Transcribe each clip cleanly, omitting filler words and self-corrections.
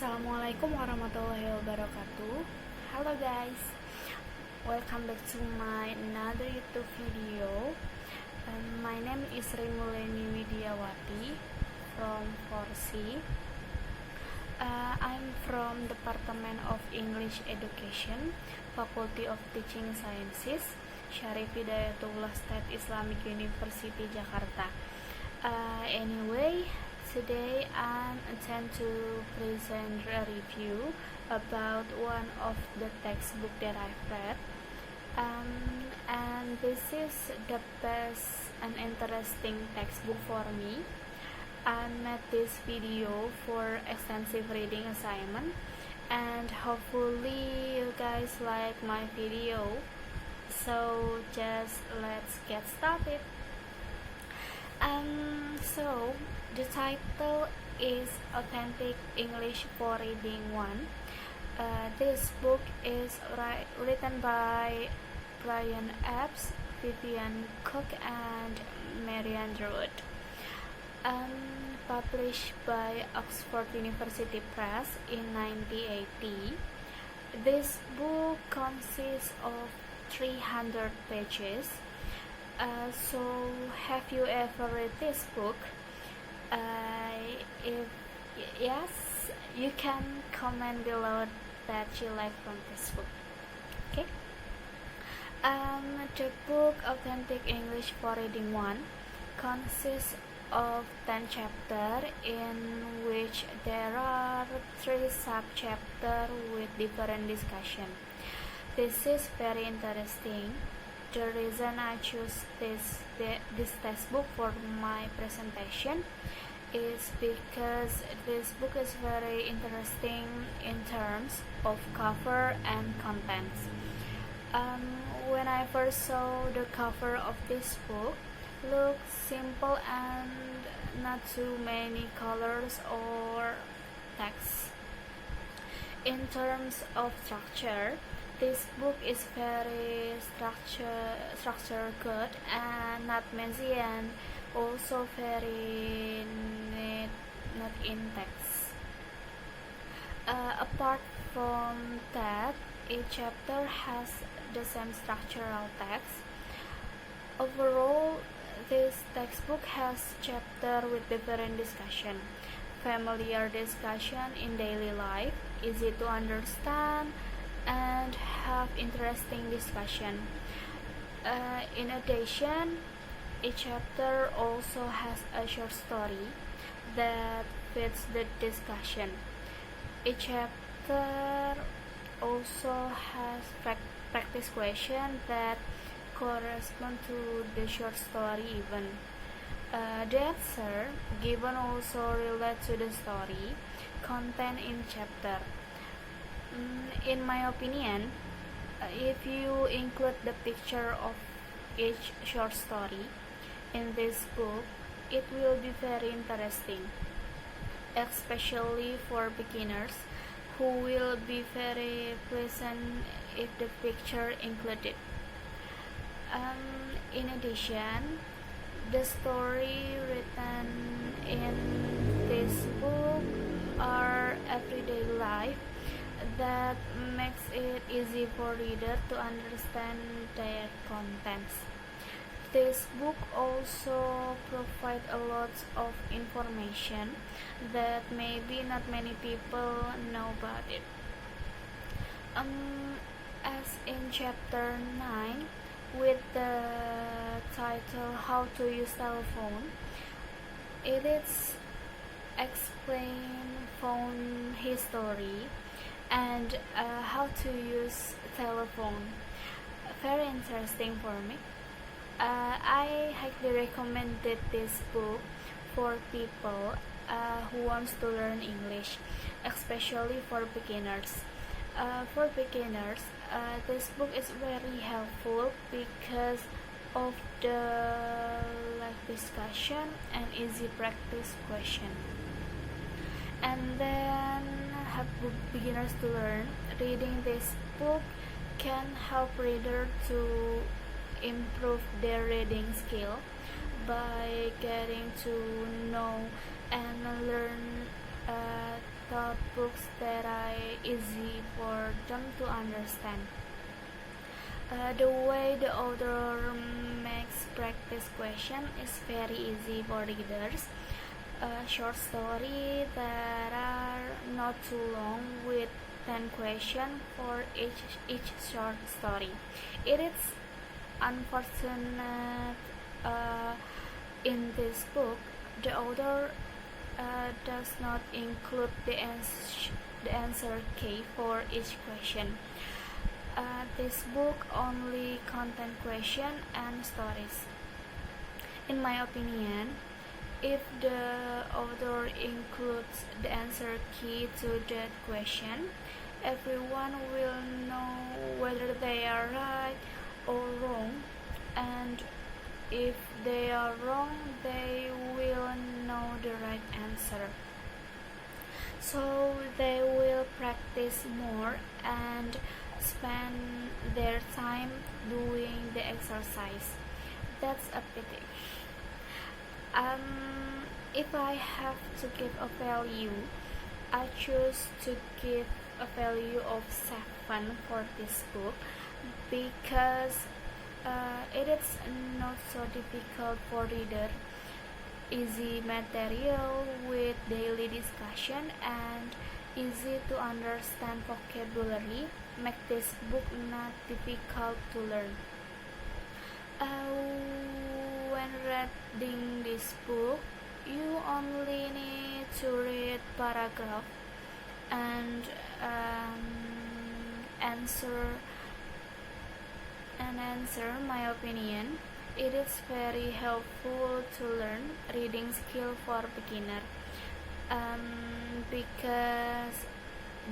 Assalamualaikum warahmatullahi wabarakatuh. Hello guys, welcome back to my another YouTube video. My name is Mulyani Widiyawati from 4C. I'm from Departemen of English Education, Faculty of Teaching Sciences, Syarif Hidayatullah State Islamic University Jakarta. Anyway, today I intend to present a review about one of the textbook that I've read, and this is the best and interesting textbook for me. I made this video for extensive reading assignment, and hopefully you guys like my video. So just let's get started. So the title is Authentic English for Reading 1. This book is written by Brian Abbs, Vivian and Underwood. Published by Oxford University Press in 1980. This book consists of 300 pages. So have you ever read this book? If yes, you can comment below that you like from this book. Okay. The book Authentic English for Reading 1 consists of 10 chapters in which there are 3 sub-chapters with different discussion. This is very interesting. The reason I choose this textbook for my presentation is because this book is very interesting in terms of cover and contents. When I first saw the cover of this book, looked simple and not too many colors or text. In terms of structure, this book is very structure good and not messy, and also very neat, not in text. Apart from that, each chapter has the same structural text. Overall, this textbook has chapters with different discussion, familiar discussion in daily life, easy to understand, and have interesting discussion. In addition, each chapter also has a short story that fits the discussion. Each chapter also has practice questions that correspond to the short story even. The answer given also relate to the story content in chapter. In my opinion, if you include the picture of each short story in this book, it will be very interesting, especially for beginners, who will be very pleasant if the picture included. In addition, the story written in this book are everyday life that makes it easy for reader to understand their contents. This book also provides a lot of information that maybe not many people know about it. As in chapter 9 with the title How to Use Telephone, it is explain phone history and how to use telephone. Very interesting for me. I highly recommended this book for people who wants to learn English, especially for beginners. For beginners, this book is very helpful because of the discussion and easy practice question. And then help beginners to learn. Reading this book can help reader to improve their reading skill by getting to know and learn thought notebooks that are easy for them to understand. The way the author makes practice question is very easy for readers. Short stories that are not too long with 10 questions for each short story. It is unfortunate in this book the author does not include the answer key for each question. This book only contains questions and stories. In my opinion, if the author includes the answer key to that question, everyone will know whether they are right or wrong, and if they are wrong, they will know the right answer. So they will practice more and spend their time doing the exercise. That's a pity. If I have to give a value, I choose to give a value of 7 for this book because it is not so difficult for reader, easy material with daily discussion, and easy to understand vocabulary make this book not difficult to learn. When reading this book, you only need to read paragraph and answer my opinion. It is very helpful to learn reading skill for beginner because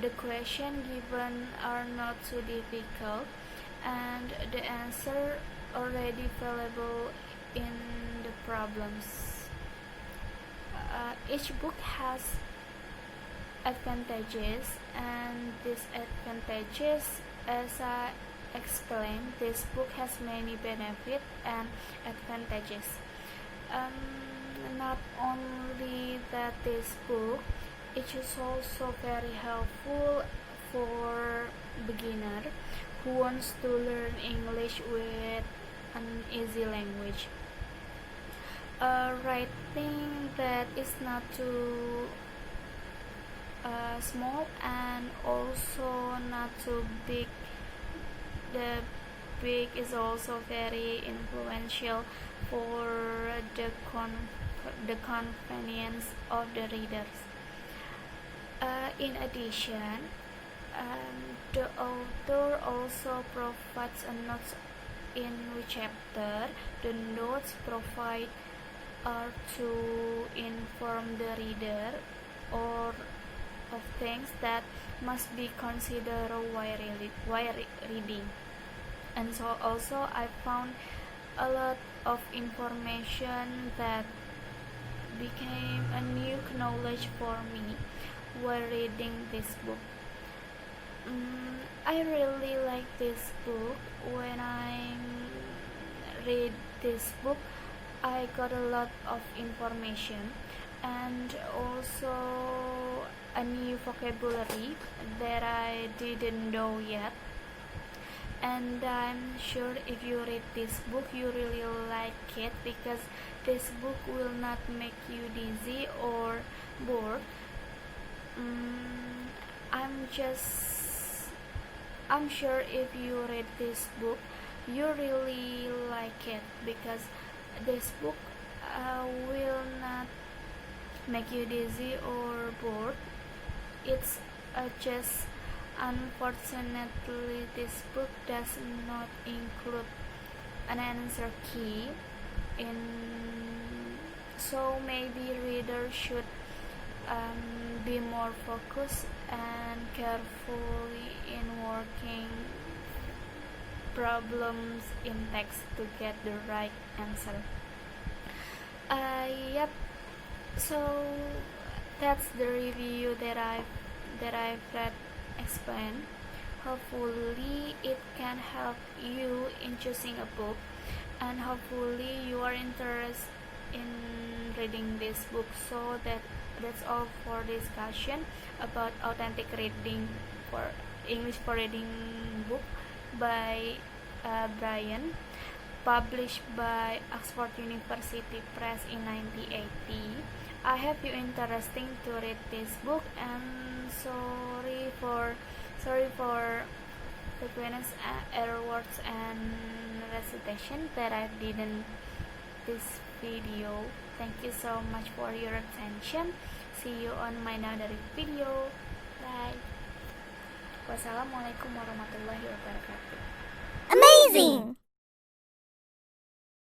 the question given are not too difficult and the answer already available in the problems. Each book has advantages and disadvantages. As I explained, this book has many benefits and advantages. Not only that, this book it is also very helpful for beginner who wants to learn English with an easy language. Writing that is not too small and also not too big. The big is also very influential for the convenience of the readers. In addition, the author also provides a notes in which chapter. The notes provide are to inform the reader or of things that must be considered while reading. And so also I found a lot of information that became a new knowledge for me while reading this book. I really like this book. When I read this book, I got a lot of information and also a new vocabulary that I didn't know yet. And I'm sure if you read this book, you really like it because this book will not make you dizzy or bored. I'm sure if you read this book, you really like it because this book will not make you dizzy or bored. It's just unfortunately this book does not include an answer key in, so maybe readers should be more focused and carefully in working problems in text to get the right answer. Yep. So that's the review that I've read explained. Hopefully it can help you in choosing a book, and hopefully you are in reading this book. So that's all for discussion about authentic reading for English for reading book by Brian, published by Oxford University Press in 1980. I hope you interesting to read this book, and sorry for frequent error words and recitation that I didn't this video. Thank you so much for your attention. See you on my another video. Bye. Wassalamualaikum warahmatullahi wabarakatuh. Amazing!